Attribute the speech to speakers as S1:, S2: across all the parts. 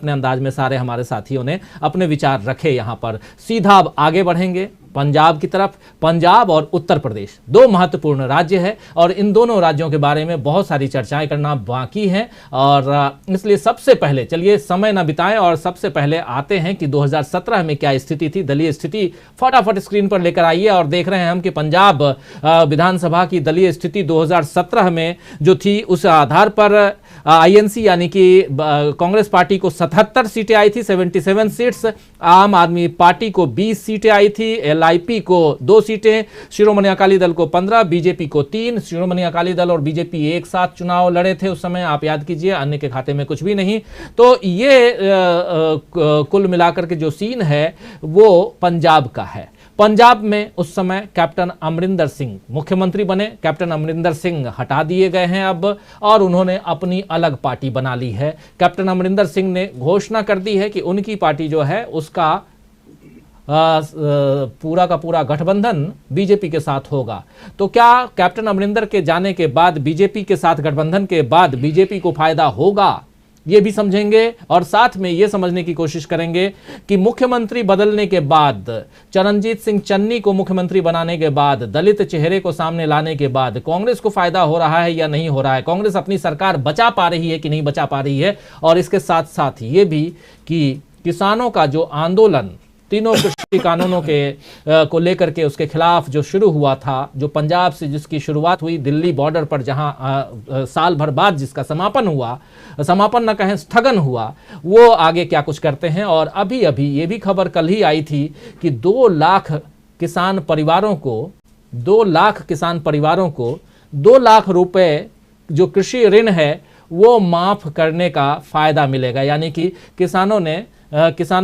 S1: अपने अंदाज में सारे हमारे साथियों ने अपने विचार रखे। यहाँ पर सीधा अब आगे बढ़ेंगे पंजाब की तरफ। पंजाब और उत्तर प्रदेश दो महत्वपूर्ण राज्य है और इन दोनों राज्यों के बारे में बहुत सारी चर्चाएं करना बाकी है, और इसलिए सबसे पहले चलिए समय न बिताएं और सबसे पहले आते हैं कि 2017 में क्या स्थिति थी, दलीय स्थिति फटाफट स्क्रीन पर लेकर आइए। और देख रहे हैं हम कि पंजाब विधानसभा की दलीय स्थिति 2017 में जो थी उस आधार पर आईएनसी यानी कि कांग्रेस पार्टी को 77 सीटें आई थी, 77 सीट्स। आम आदमी पार्टी को 20 सीटें आई थी, एलआईपी को 2 सीटें, शिरोमणि अकाली दल को 15, बीजेपी को 3। शिरोमणि अकाली दल और बीजेपी एक साथ चुनाव लड़े थे उस समय, आप याद कीजिए, अन्य के खाते में कुछ भी नहीं। तो ये कुल मिलाकर के जो सीन है वो पंजाब का है। पंजाब में उस समय कैप्टन अमरिंदर सिंह मुख्यमंत्री बने। कैप्टन अमरिंदर सिंह हटा दिए गए हैं अब, और उन्होंने अपनी अलग पार्टी बना ली है। कैप्टन अमरिंदर सिंह ने घोषणा कर दी है कि उनकी पार्टी जो है उसका पूरा का पूरा गठबंधन बीजेपी के साथ होगा। तो क्या कैप्टन अमरिंदर के जाने के बाद बीजेपी के साथ गठबंधन के बाद बीजेपी को फायदा होगा, ये भी समझेंगे। और साथ में ये समझने की कोशिश करेंगे कि मुख्यमंत्री बदलने के बाद, चरणजीत सिंह चन्नी को मुख्यमंत्री बनाने के बाद, दलित चेहरे को सामने लाने के बाद कांग्रेस को फायदा हो रहा है या नहीं हो रहा है, कांग्रेस अपनी सरकार बचा पा रही है कि नहीं बचा पा रही है। और इसके साथ साथ ये भी कि किसानों का जो आंदोलन तीनों कृषि कानूनों के को लेकर के उसके खिलाफ जो शुरू हुआ था, जो पंजाब से जिसकी शुरुआत हुई, दिल्ली बॉर्डर पर जहां साल भर बाद जिसका समापन हुआ, समापन न कहें स्थगन हुआ, वो आगे क्या कुछ करते हैं। और अभी अभी ये भी खबर कल ही आई थी कि 2 लाख किसान परिवारों को 2 लाख रुपए जो कृषि ऋण है वो माफ करने का फायदा मिलेगा। यानी कि किसानों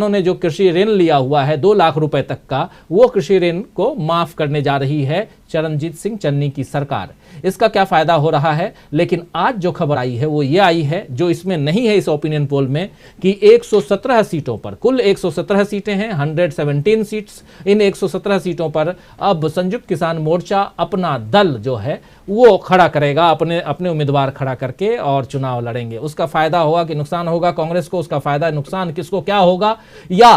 S1: ने जो कृषि ऋण लिया हुआ है 2 लाख रुपए तक का, वो कृषि ऋण को माफ करने जा रही है चरणजीत सिंह चन्नी की सरकार। इसका क्या फायदा हो रहा है, लेकिन आज जो खबर आई है वो ये आई है, जो इसमें नहीं है इस ओपिनियन पोल में, कि 117 सीटों पर, कुल 117 सीटें हैं, 117 सीट्स। इन 117 सीटों पर अब संयुक्त किसान मोर्चा अपना दल जो है वो खड़ा करेगा, अपने उम्मीदवार खड़ा करके और चुनाव लड़ेंगे। उसका फायदा होगा कि नुकसान होगा कांग्रेस को, उसका फायदा नुकसान किसको क्या होगा, या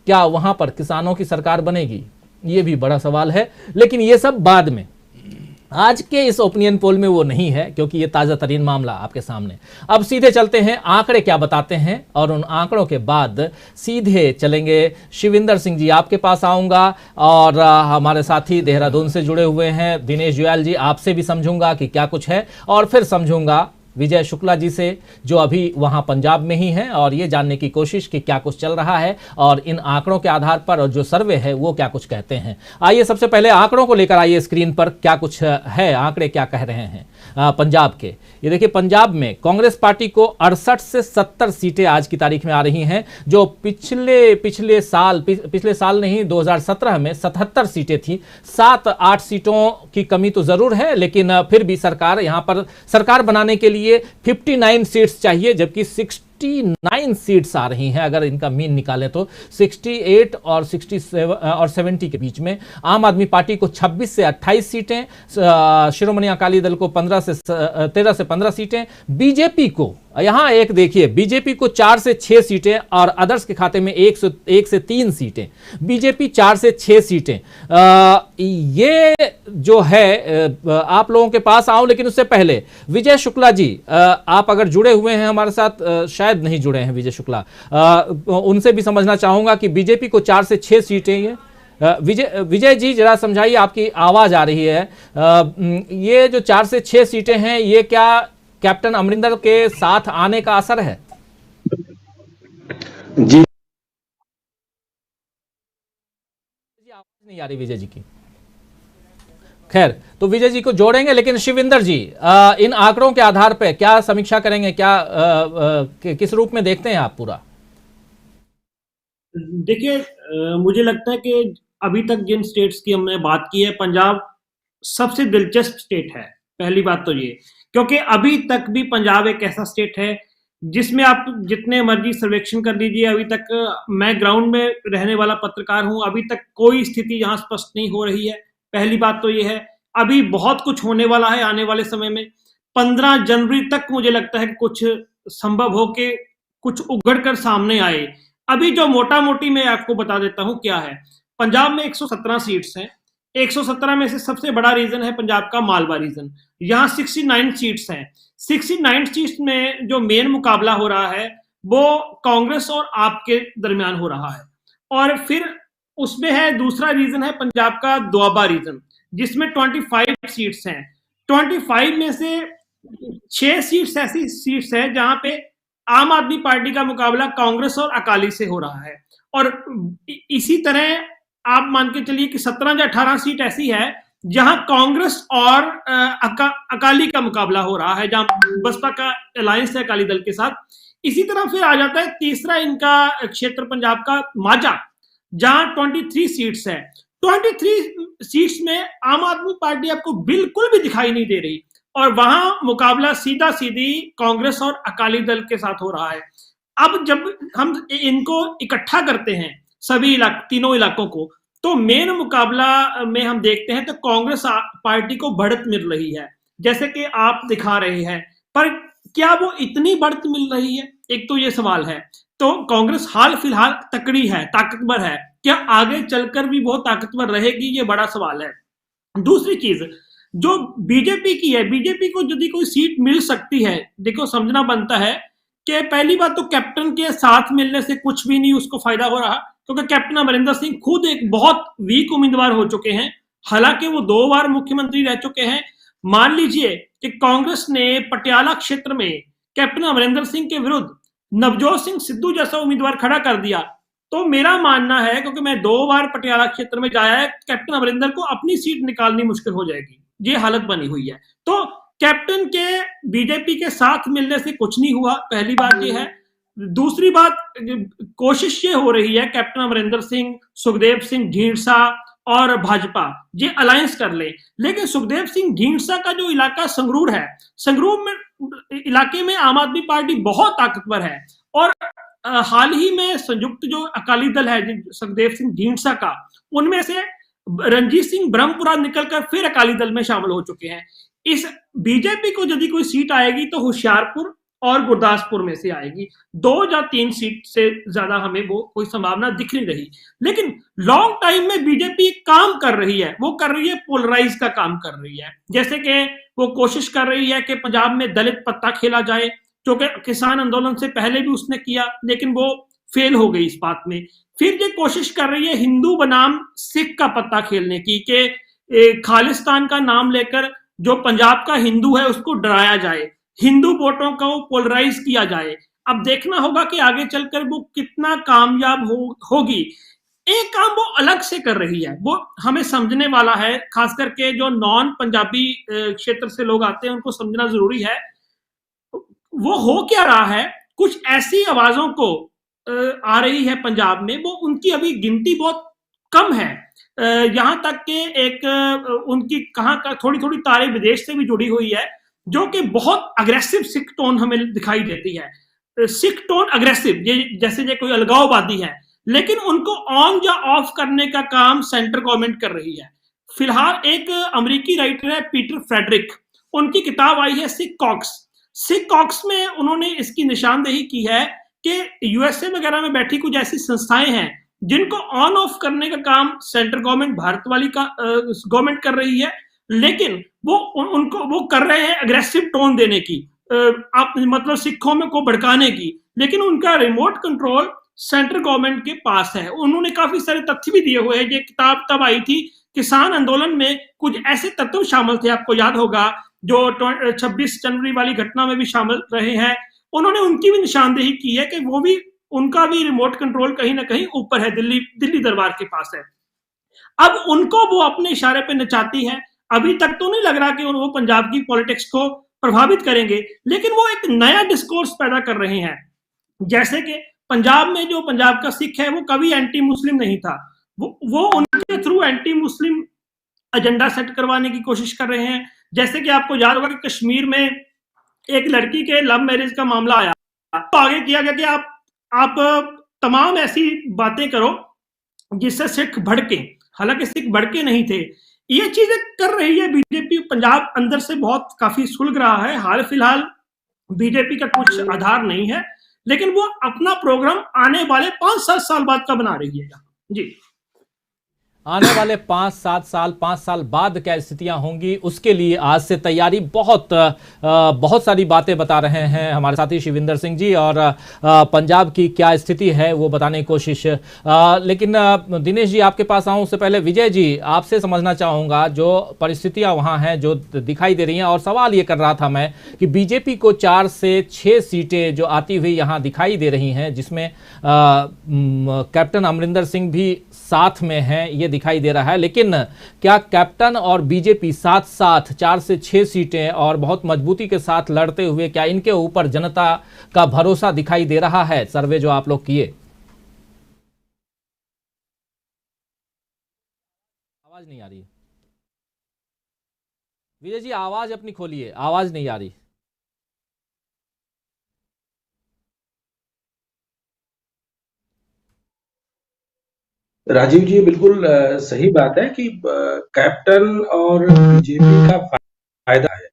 S1: क्या वहां पर किसानों की सरकार बनेगी, ये भी बड़ा सवाल है। लेकिन ये सब बाद में, आज के इस ओपिनियन पोल में वो नहीं है, क्योंकि ये ताजा तरीन मामला आपके सामने। अब सीधे चलते हैं आंकड़े क्या बताते हैं, और उन आंकड़ों के बाद सीधे चलेंगे। शिविंदर सिंह जी आपके पास आऊंगा, और हमारे साथी देहरादून से जुड़े हुए हैं दिनेश जुयाल जी, आपसे भी समझूंगा कि क्या कुछ है, और फिर समझूंगा विजय शुक्ला जी से जो अभी वहां पंजाब में ही हैं, और ये जानने की कोशिश कि क्या कुछ चल रहा है और इन आंकड़ों के आधार पर और जो सर्वे है वो क्या कुछ कहते हैं। आइए सबसे पहले आंकड़ों को लेकर आइए स्क्रीन पर, क्या कुछ है, आंकड़े क्या कह रहे हैं पंजाब के। ये देखिए, पंजाब में कांग्रेस पार्टी को 68 से 70 सीटें आज की तारीख में आ रही हैं, जो पिछले साल नहीं 2017 में 77 सीटें थी। 7-8 सीटों की कमी तो जरूर है, लेकिन फिर भी सरकार यहां पर सरकार बनाने के लिए 59 सीट्स चाहिए, जबकि 69 सीट्स आ रही हैं। अगर इनका मीन निकालें तो 68 और 67 और 70 के बीच में। आम आदमी पार्टी को 26 से 28 सीटें, शिरोमणि अकाली दल को 13 से 15 सीटें, बीजेपी को यहां एक देखिए, बीजेपी को 4 से 6 सीटें और अदर्स के खाते में 1 से 3 सीटें, बीजेपी 4 से 6 सीटें। ये जो है आप लोगों के पास आऊं, लेकिन उससे पहले विजय शुक्ला जी, आप अगर जुड़े हुए हैं हमारे साथ, शायद नहीं जुड़े हैं विजय शुक्ला, उनसे भी समझना चाहूंगा कि बीजेपी को 4 से 6 सीटें ये विजय जी जरा समझाइए, आपकी आवाज आ रही है। ये जो 4 से 6 सीटें हैं, ये क्या कैप्टन अमरिंदर के साथ आने का असर है?
S2: जी
S1: आवाज नहीं आ रही विजय जी की। खैर, तो विजय जी को जोड़ेंगे, लेकिन शिविंदर जी इन आंकड़ों के आधार पर क्या समीक्षा करेंगे, क्या किस रूप में देखते हैं आप पूरा?
S3: देखिए, मुझे लगता है कि अभी तक जिन स्टेट्स की हमने बात की है, पंजाब सबसे दिलचस्प स्टेट है। पहली बात तो ये, क्योंकि अभी तक भी पंजाब एक ऐसा स्टेट है जिसमें आप जितने मर्जी सर्वेक्षण कर लीजिए, अभी तक, मैं ग्राउंड में रहने वाला पत्रकार हूं, अभी तक कोई स्थिति यहां स्पष्ट नहीं हो रही है। पहली बात तो ये है, अभी बहुत कुछ होने वाला है आने वाले समय में। 15 जनवरी तक मुझे लगता है कि कुछ संभव हो के कुछ उगड़ कर सामने आए। अभी जो मोटा मोटी मैं आपको बता देता हूं क्या है। पंजाब में 117 सीट्स हैं। 117 में से सबसे बड़ा रीजन है पंजाब का मालवा रीजन। यहाँ 69 सीट्स हैं। 69 सीट्स में जो मेन मुकाबला हो रहा है वो कांग्रेस और आप के दरमियान हो रहा है। और फिर उसमें है दूसरा रीजन है पंजाब का दोआबा रीजन, जिसमें 25 सीट्स हैं। 25 में से 6 सीट्स ऐसी सीट्स है जहां पे आम आदमी पार्टी का मुकाबला कांग्रेस और अकाली से हो रहा है। और इसी तरह आप मान के चलिए कि 17 या 18 सीट ऐसी है जहां कांग्रेस और अकाली का मुकाबला हो रहा है, जहां बसपा का अलायंस है अकाली दल के साथ। इसी तरह फिर आ जाता है तीसरा इनका क्षेत्र पंजाब का माझा, जहां 23 सीट्स है। 23 सीट्स में आम आदमी पार्टी आपको बिल्कुल भी दिखाई नहीं दे रही, और वहां मुकाबला सीधा सीधी कांग्रेस और अकाली दल के साथ हो रहा है। अब जब हम इनको इकट्ठा करते हैं सभी तीनों इलाकों को, तो मेन मुकाबला में हम देखते हैं तो कांग्रेस पार्टी को बढ़त मिल रही है, जैसे कि आप दिखा रहे हैं। पर क्या वो इतनी बढ़त मिल रही है, एक तो ये सवाल है। तो कांग्रेस हाल फिलहाल तकड़ी है, ताकतवर है, क्या आगे चलकर भी वो ताकतवर रहेगी, ये बड़ा सवाल है। दूसरी चीज जो बीजेपी की है, बीजेपी को यदि कोई सीट मिल सकती है, देखो समझना बनता है कि पहली बात तो कैप्टन के साथ मिलने से कुछ भी नहीं उसको फायदा हो रहा, क्योंकि कैप्टन अमरिंदर सिंह खुद एक बहुत वीक उम्मीदवार हो चुके हैं, हालांकि वो 2 बार मुख्यमंत्री रह चुके हैं। मान लीजिए कि कांग्रेस ने पटियाला क्षेत्र में कैप्टन अमरिंदर सिंह के विरुद्ध नवजोत सिंह सिद्धू जैसा उम्मीदवार खड़ा कर दिया, तो मेरा मानना है, क्योंकि मैं 2 बार पटियाला क्षेत्र में जाया है, कैप्टन अमरिंदर को अपनी सीट निकालनी मुश्किल हो जाएगी, ये हालत बनी हुई है। तो कैप्टन के बीजेपी के साथ मिलने से कुछ नहीं हुआ, पहली बात ये है। दूसरी बात, कोशिश ये हो रही है कैप्टन अमरिंदर सिंह, सुखदेव सिंह ढींढसा और भाजपा ये अलायंस कर ले, लेकिन सुखदेव सिंह ढींढसा का जो इलाका संगरूर है, संगरूर में इलाके में आम आदमी पार्टी बहुत ताकतवर है। और हाल ही में संयुक्त जो अकाली दल है सुखदेव सिंह ढींढसा का, उनमें से रणजीत सिंह ब्रह्मपुरा निकलकर फिर अकाली दल में शामिल हो चुके हैं। इस बीजेपी को यदि कोई सीट आएगी तो होशियारपुर और गुरदासपुर में से आएगी, 2 या 3 सीट से ज्यादा हमें वो कोई संभावना दिख नहीं रही। लेकिन लॉन्ग टाइम में बीजेपी काम कर रही है, वो कर रही है पोलराइज का काम कर रही है। जैसे कि वो कोशिश कर रही है कि पंजाब में दलित पत्ता खेला जाए, क्योंकि किसान आंदोलन से पहले भी उसने किया, लेकिन वो फेल हो गई इस बात में। फिर ये कोशिश कर रही है हिंदू बनाम सिख का पत्ता खेलने की, कि खालिस्तान का नाम लेकर जो पंजाब का हिंदू है उसको डराया जाए, हिंदू वोटों को पोलराइज किया जाए। अब देखना होगा कि आगे चलकर वो कितना कामयाब होगी। एक काम वो अलग से कर रही है, वो हमें समझने वाला है, खास करके जो नॉन पंजाबी क्षेत्र से लोग आते हैं उनको समझना जरूरी है। वो हो क्या रहा है, कुछ ऐसी आवाजों को आ रही है पंजाब में, वो उनकी अभी गिनती बहुत कम है। यहां तक कि एक उनकी कहां का थोड़ी थोड़ी तारे विदेश से भी जुड़ी हुई है, जो कि बहुत अग्रेसिव सिख टोन हमें दिखाई देती है। सिख टोन अग्रेसिव, ये जैसे ये कोई अलगाववादी है, लेकिन उनको ऑन या ऑफ करने का काम सेंट्रल गवर्नमेंट कर रही है। फिलहाल एक अमेरिकी राइटर है पीटर फ्रेडरिक, उनकी किताब आई है सिख कॉक्स। सिख कॉक्स में उन्होंने इसकी निशानदेही की है कि यूएसए वगैरह में बैठी कुछ ऐसी संस्थाएं हैं जिनको ऑन ऑफ करने का काम सेंट्रल गवर्नमेंट, भारत वाली का गवर्नमेंट कर रही है, लेकिन वो उनको वो कर रहे हैं अग्रेसिव टोन देने की, आप मतलब सिखों में को भड़काने की, लेकिन उनका रिमोट कंट्रोल सेंट्रल गवर्नमेंट के पास है। उन्होंने काफी सारे तथ्य भी दिए हुए हैं। ये किताब तब आई थी, किसान आंदोलन में कुछ ऐसे तत्व शामिल थे, आपको याद होगा, जो 26 जनवरी वाली घटना में भी शामिल रहे हैं। उन्होंने उनकी भी निशानदेही की है कि वो भी, उनका भी रिमोट कंट्रोल कहीं ना कहीं ऊपर है, दिल्ली दरबार के पास है। अब उनको वो अपने इशारे पे नचाती है। अभी तक तो नहीं लग रहा कि वो पंजाब की पॉलिटिक्स को प्रभावित करेंगे, लेकिन वो एक नया डिस्कोर्स पैदा कर रहे हैं। जैसे कि पंजाब में जो पंजाब का सिख है वो कभी एंटी मुस्लिम नहीं था, वो उनके through anti Muslim agenda set करवाने की कोशिश कर रहे हैं। जैसे कि आपको याद होगा कि कश्मीर में एक लड़की के लव मैरिज का मामला आया, तो आगे किया गया कि आप तमाम ऐसी बातें करो जिससे सिख भड़के, हालांकि सिख भड़के नहीं थे। ये चीजें कर रही है बीजेपी। पंजाब अंदर से बहुत काफी सुलग रहा है। हाल फिलहाल बीजेपी का कुछ आधार नहीं है, लेकिन वो अपना प्रोग्राम आने वाले 5-7 साल बाद का बना रही है यहाँ। जी,
S1: आने वाले 5 साल बाद क्या स्थितियां होंगी उसके लिए आज से तैयारी बहुत सारी बातें बता रहे हैं हमारे साथी शिविंदर सिंह जी, और पंजाब की क्या स्थिति है वो बताने की कोशिश। लेकिन दिनेश जी आपके पास आऊं उससे पहले विजय जी आपसे समझना चाहूंगा जो परिस्थितियां वहां हैं जो दिखाई दे रही हैं, और सवाल ये कर रहा था मैं कि बीजेपी को 4 से 6 सीटें जो आती हुई यहां दिखाई दे रही हैं, जिसमें कैप्टन अमरिंदर सिंह भी साथ में हैं, ये दिखाई दे रहा है। लेकिन क्या कैप्टन और बीजेपी साथ साथ 4 से 6 सीटें और बहुत मजबूती के साथ लड़ते हुए, क्या इनके ऊपर जनता का भरोसा दिखाई दे रहा है? सर्वे जो आप लोग किए। आवाज नहीं आ रही विजय जी, आवाज अपनी खोलिए, आवाज नहीं आ रही।
S2: राजीव जी बिल्कुल सही बात है कि कैप्टन और बीजेपी का फायदा है।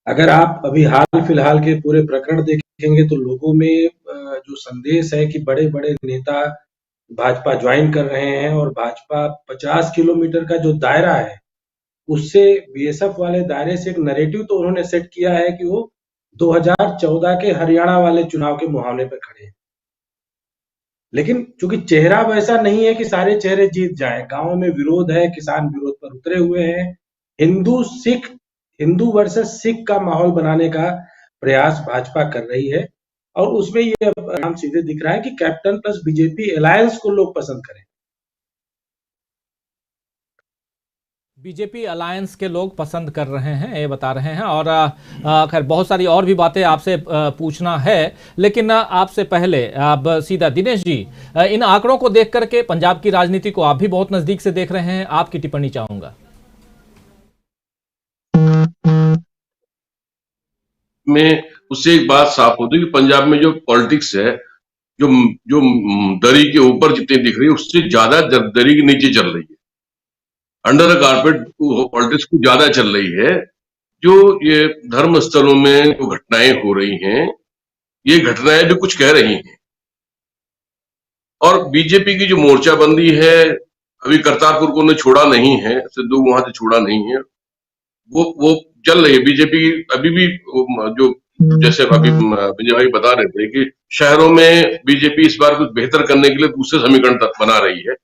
S2: अगर आप अभी हाल फिलहाल के पूरे प्रकरण देखेंगे तो लोगों में जो संदेश है कि बड़े-बड़े नेता भाजपा ज्वाइन कर रहे हैं और भाजपा 50 किलोमीटर का जो दायरा है, उससे बीएसएफ वाले दायरे से एक नैरेटिव तो उन्होंने सेट किया है कि वो 2014 के हरियाणा वाले चुनाव के मुहावरे पे खड़े हैं। लेकिन चूंकि चेहरा वैसा नहीं है कि सारे चेहरे जीत जाएं, गांव में विरोध है, किसान विरोध पर उतरे हुए हैं, हिंदू वर्सेस सिख का माहौल बनाने का प्रयास भाजपा कर रही है, और उसमें ये परिणाम सीधे दिख रहा है कि कैप्टन प्लस बीजेपी अलायंस को लोग पसंद करें।
S1: बीजेपी अलायंस के लोग पसंद कर रहे हैं, ये बता रहे हैं। और खैर बहुत सारी और भी बातें आपसे पूछना है, लेकिन आपसे पहले अब सीधा दिनेश जी, इन आंकड़ों को देख करके पंजाब की राजनीति को आप भी बहुत नजदीक से देख रहे हैं, आपकी टिप्पणी चाहूंगा।
S4: मैं उससे एक बात साफ होती है कि पंजाब में जो पॉलिटिक्स है, जो जो दरी के ऊपर जितनी दिख रही है उससे ज्यादा दरी के नीचे चल रही है। अंडर द कारपेट पॉलिटिक्स को ज्यादा चल रही है। जो ये धर्म स्थलों में जो घटनाएं हो रही हैं, ये घटनाएं भी कुछ कह रही हैं। और बीजेपी की जो मोर्चाबंदी है, अभी करतारपुर को उन्होंने छोड़ा नहीं है, सिद्धू वहां से छोड़ा नहीं है, वो चल रही है। बीजेपी अभी भी जो जैसे अभी विजय भाई बता रहे थे कि शहरों में बीजेपी इस बार कुछ बेहतर करने के लिए दूसरे समीकरण तक बना रही है।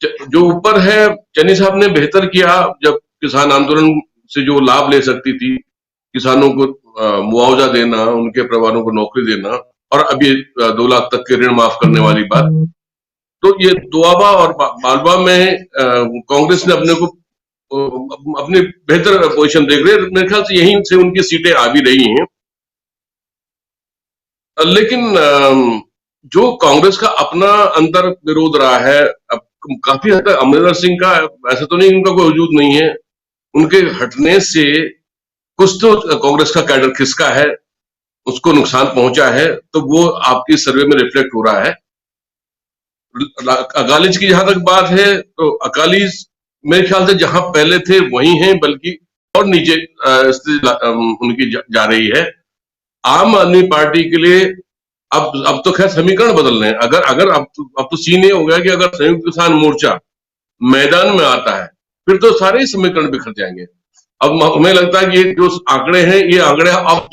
S4: जो ऊपर है, चन्नी साहब ने बेहतर किया जब किसान आंदोलन से जो लाभ ले सकती थी, किसानों को मुआवजा देना, उनके परिवारों को नौकरी देना, और अभी 2 लाख तक के ऋण माफ करने वाली बात। तो ये दोआबा और बालबा में कांग्रेस ने अपने को अपनी बेहतर पोजीशन देख रहे हैं। मेरे ख्याल से यहीं से उनकी सीटें आ भी रही हैं। लेकिन जो कांग्रेस का अपना अंतर विरोध रहा है, अब काफी हद तक अमरिंदर सिंह का, ऐसा तो नहीं उनका कोई वजूद नहीं है, उनके हटने से कुछ तो कांग्रेस का कैडर खिसका है, उसको नुकसान पहुंचा है, तो वो आपकी सर्वे में रिफ्लेक्ट हो रहा है। अकालीज की जहां तक बात है, तो अकालीज मेरे ख्याल से जहां पहले थे वही हैं, बल्कि और नीचे स्थिति उनकी जा रही है। आम आदमी पार्टी के लिए अब तो खैर समीकरण बदल रहे हैं। अगर अब तो सीन ये हो गया कि अगर संयुक्त किसान मोर्चा मैदान में आता है, फिर तो सारे ही समीकरण बिखर जाएंगे। अब हमें लगता है कि ये जो आंकड़े हैं, ये आंकड़े अब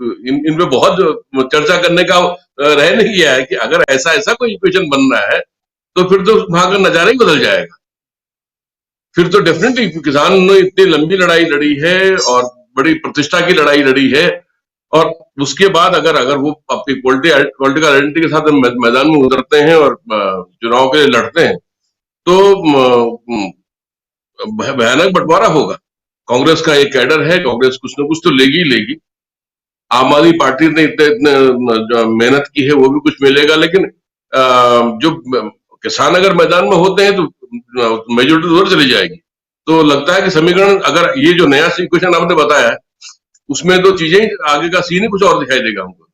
S4: इन पे बहुत चर्चा करने का रह नहीं गया है कि अगर ऐसा कोई इक्वेशन बन रहा है, तो फिर तो वहां का नजारा ही बदल जाएगा। फिर तो डेफिनेटली किसान ने इतनी लंबी लड़ाई लड़ी है और बड़ी प्रतिष्ठा की लड़ाई लड़ी है, और उसके बाद अगर वो अपनी पॉलिटिकल आइडेंटिटी के साथ मैदान में उतरते हैं और चुनाव के लिए लड़ते हैं, तो भयानक बंटवारा होगा। कांग्रेस का एक कैडर है, कांग्रेस कुछ न कुछ तो लेगी लेगी। आम आदमी पार्टी ने इतने मेहनत की है, वो भी कुछ मिलेगा, लेकिन जो किसान अगर मैदान में होते हैं तो मेजोरिटी उधर चली जाएगी। तो लगता है कि समीकरण, अगर ये जो नया इक्वेशन आपने बताया है, उसमें तो चीजें आगे का सीन ही कुछ और दिखाई देगा हमको।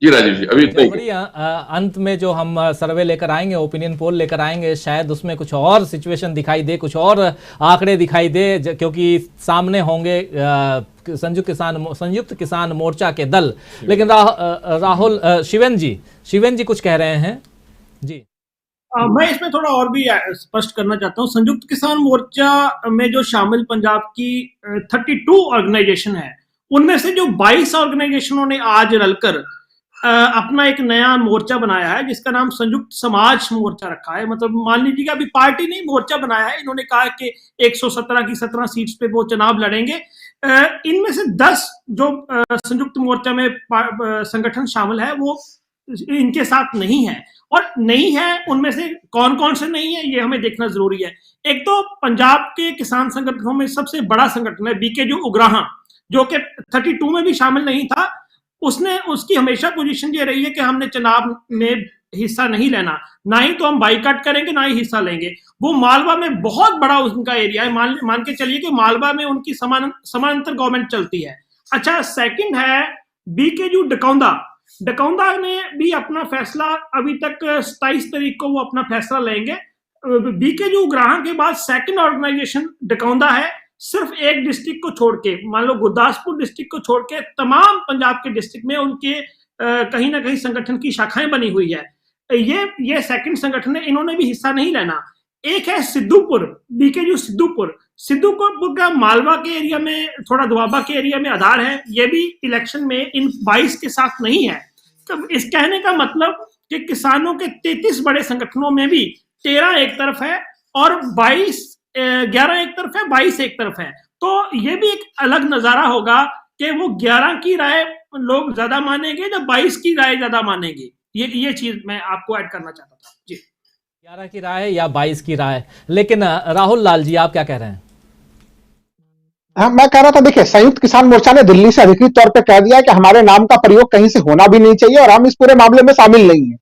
S4: जी राजीव जी, अभी इतना ही।
S1: जनवरी अंत में जो हम सर्वे लेकर आएंगे, ओपिनियन पोल लेकर आएंगे, शायद उसमें कुछ और सिचुएशन दिखाई दे, कुछ और आंकड़े दिखाई दे, क्योंकि सामने होंगे संयुक्त किसान मोर्चा के दल। लेकिन राहुल, शिवेन जी कुछ कह रहे हैं जी।
S3: मैं इसमें थोड़ा और भी स्पष्ट करना चाहता हूँ। संयुक्त किसान मोर्चा में जो शामिल पंजाब की 32 ऑर्गेनाइजेशन है, उनमें से जो 22 ऑर्गेनाइजेशनों ने आज रलकर अपना एक नया मोर्चा बनाया है, जिसका नाम संयुक्त समाज मोर्चा रखा है। मतलब मान लीजिए कि अभी पार्टी नहीं, मोर्चा बनाया है। इन्होंने कहा कि 117 की 17 सीट्स पे वो चुनाव लड़ेंगे। इनमें से 10 जो संयुक्त मोर्चा में संगठन शामिल है, वो इनके साथ नहीं है। और नहीं है, उनमें से कौन कौन से नहीं है, ये हमें देखना जरूरी है। एक तो पंजाब के किसान संगठनों में सबसे बड़ा संगठन है बीकेयू उग्राहां, जो कि 32 में भी शामिल नहीं था। उसकी हमेशा पोजीशन ये रही है कि हमने चुनाव में हिस्सा नहीं लेना, ना ही तो हम बाइकआउट करेंगे, ना ही हिस्सा लेंगे। वो मालवा में बहुत बड़ा उनका एरिया है। मान के चलिए कि मालवा में उनकी समानांतर गवर्नमेंट चलती है। अच्छा, सेकंड है बीकेयू डकौंदा ने भी अपना फैसला, अभी तक 27 तारीख को वो अपना फैसला लेंगे। बीकेयू उग्राहां के बाद सेकंड ऑर्गेनाइजेशन डकौंदा है। सिर्फ एक डिस्ट्रिक्ट को छोड़ के, मान लो गुरदासपुर डिस्ट्रिक्ट को छोड़ के, तमाम पंजाब के डिस्ट्रिक्ट में उनके कहीं ना कहीं संगठन की शाखाएं बनी हुई है। ये सेकंड संगठन है, इन्होंने भी हिस्सा नहीं लेना। एक है सिद्धूपुर, बीकेयू सिद्धूपुर का मालवा के एरिया में, थोड़ा दुआबा के एरिया में आधार है। ये भी इलेक्शन में इन 22 के साथ नहीं है। तो इस कहने का मतलब कि किसानों के 33 बड़े संगठनों में भी 13 एक तरफ है और 11 एक तरफ है, 22 एक तरफ है। तो ये भी एक अलग नजारा होगा कि वो 11 की राय लोग ज्यादा मानेंगे या 22 की राय ज्यादा मानेंगे। ये चीज मैं आपको ऐड करना चाहता था जी।
S1: 11 की राय या 22 की राय। लेकिन राहुल लाल जी, आप क्या कह रहे हैं?
S5: हाँ, मैं कह रहा था, देखिए, संयुक्त किसान मोर्चा ने दिल्ली से अधिकृत तौर पे कह दिया कि हमारे नाम का प्रयोग कहीं से होना भी नहीं चाहिए और हम इस पूरे मामले में शामिल नहीं है।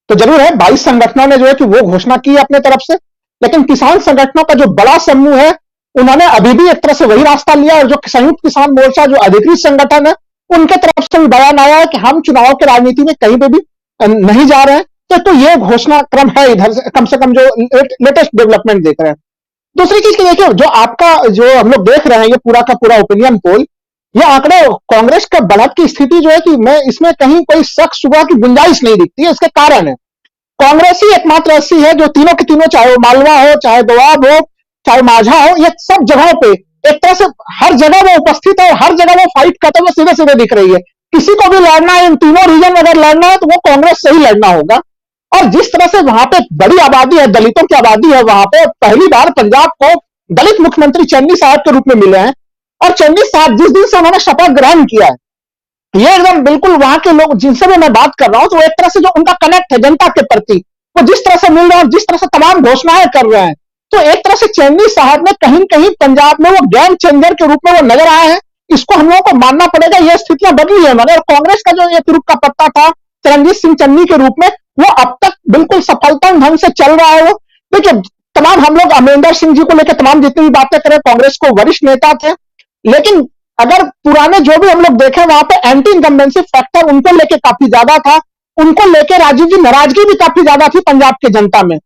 S5: तो जरूर है 22 संगठनों ने जो है कि वो घोषणा की है अपने तरफ से, लेकिन किसान संगठनों का जो बड़ा समूह है, उन्होंने अभी भी एक तरह से वही रास्ता लिया। और जो संयुक्त किसान मोर्चा जो अधिकृत संगठन है, उनके तरफ से भी बयान आया है कि हम चुनाव की राजनीति में कहीं पे भी नहीं जा रहे हैं। तो ये घोषणा क्रम है इधर से कम जो लेटेस्ट डेवलपमेंट देख रहे हैं। दूसरी चीज देखिए, जो आपका जो हम लोग देख रहे हैं, ये पूरा का पूरा ओपिनियन पोल, ये आंकड़े कांग्रेस का बढ़त की स्थिति जो है कि मैं इसमें कहीं कोई शक शुबा की गुंजाइश नहीं दिखती है। इसके कारण है, कांग्रेस ही एकमात्र ऐसी है जो तीनों के तीनों, चाहे वो मालवा हो, चाहे दोआब हो, चाहे माझा हो, ये सब जगहों पे एक तरह से हर जगह वो उपस्थित है और हर जगह वो फाइट करते हुए सीधे सीधे दिख रही है। किसी को भी लड़ना है, इन तीनों रीजन में अगर लड़ना है तो वो कांग्रेस से ही लड़ना होगा। और जिस तरह से वहां पे बड़ी आबादी है, दलितों की आबादी है, वहां पे पहली बार पंजाब को दलित मुख्यमंत्री चन्नी साहब के रूप में मिले हैं। और चन्नी साहब जिस दिन से उन्होंने शपथ ग्रहण किया है, ये एकदम बिल्कुल वहां के लोग जिनसे भी मैं बात कर रहा हूं, तो एक तरह से जो उनका कनेक्ट है जनता के प्रति, वो जिस तरह से मिल रहा है, जिस तरह से तमाम घोषणाएं कर रहे हैं, तो एक तरह से चन्नी साहब ने कहीं कहीं पंजाब में वो गेम चेंजर के रूप में वो नजर आए हैं। इसको हम लोगों को मानना पड़ेगा। ये स्थितियां बदली है उन्होंने। और कांग्रेस का जो एक रूप का पत्ता था चरणजीत सिंह चन्नी के रूप में, वो अब तक बिल्कुल सफलता ढंग से चल रहा है। वो देखिए, तमाम हम लोग अमरिंदर सिंह जी को लेकर तमाम जितनी भी बातें करें, कांग्रेस को वरिष्ठ नेता थे, लेकिन अगर पुराने जो भी हम लोग देखें, वहां पे एंटी इनकम्बेंसी फैक्टर उनको लेके काफी ज्यादा था। उनको लेके राजीव जी नाराजगी भी काफी ज्यादा थी पंजाब की जनता में।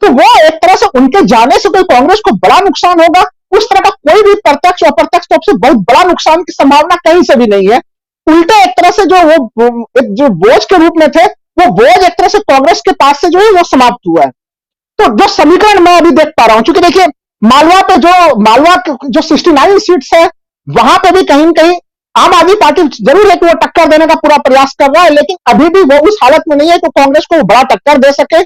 S5: तो वो एक तरह से उनके जाने से कोई कांग्रेस को बड़ा नुकसान होगा, उस तरह का कोई भी प्रत्यक्ष अप्रत्यक्ष तौर से बहुत बड़ा नुकसान की संभावना कहीं से भी नहीं है। उल्टे एक तरह से जो बोझ के रूप में थे, वो बोझ एक तरह से कांग्रेस के पास से जो है वो समाप्त हुआ है। तो जो समीकरण मैं अभी देख पा रहा हूं, क्योंकि देखिए मालवा जो 69 सीट्स है, वहां पे भी कहीं न कहीं आम आदमी पार्टी जरूर है कि वो टक्कर देने का पूरा प्रयास कर रहा है, लेकिन अभी भी वो उस हालत में नहीं है कि कांग्रेस को बड़ा टक्कर दे सके।